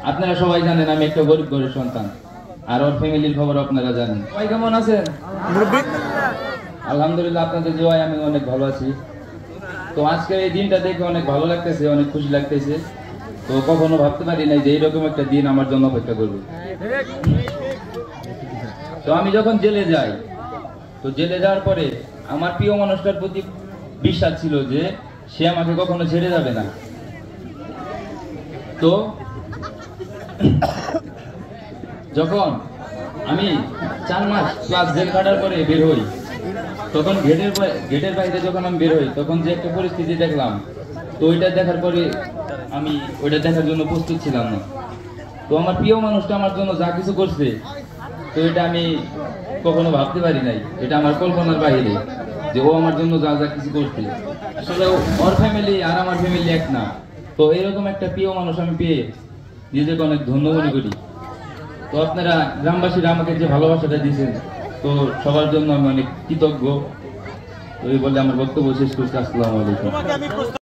আপনারা সবাই জানেন আমি একটা গরিব ঘরের সন্তান, আর ওর ফ্যামিলির খবর আপনারা জানেন। সবাই কেমন আছেন? আলহামদুলিল্লাহ, আপনাদের দোয়ায় আমি অনেক ভালো আছি। তো আজকে এই দিনটা দেখে অনেক ভালো লাগতেছে, অনেক খুশি লাগতেছে। তো কখনো ভাবতে পারি নাই যে এইরকম একটা দিন আমার জন্য অপেক্ষা করবে। তো আমি যখন জেলে যাই, তো জেলে যাওয়ার পরে আমার প্রিয় মানুষটার প্রতি বিশ্বাস ছিল যে সে আমাকে কখনো ছেড়ে যাবে না। তো যখন আমি 4 মাস ক্লাস জেল কাটার পরে বের হই, তখন গেটের বাইরে যখন আমি বের হই, তখন যে একটা পরিস্থিতি দেখলাম, তো ওইটা দেখার পরে আমি ওইটা দেখার জন্য প্রস্তুত ছিলাম না। তো আমার প্রিয় মানুষটা আমার জন্য যা কিছু করছে, তো এটা আমি কখনো ভাবতে পারি নাই। এটা আমার কল্পনার বাইরে যে ও আমার জন্য যা যা কিছু করছে। আসলে ওর ফ্যামিলি আর আমার ফ্যামিলি এক না। তো এরকম একটা প্রিয় মানুষ আমি পেয়ে নিজেকে অনেক ধন্য মনে করি। তো আপনারা গ্রামবাসীরা আমাকে যে ভালোবাসাটা দিয়েছেন, তো সবার জন্য আমি অনেক কৃতজ্ঞ। তো এই বলে আমার বক্তব্য শেষ করছি। আসসালামু আলাইকুম।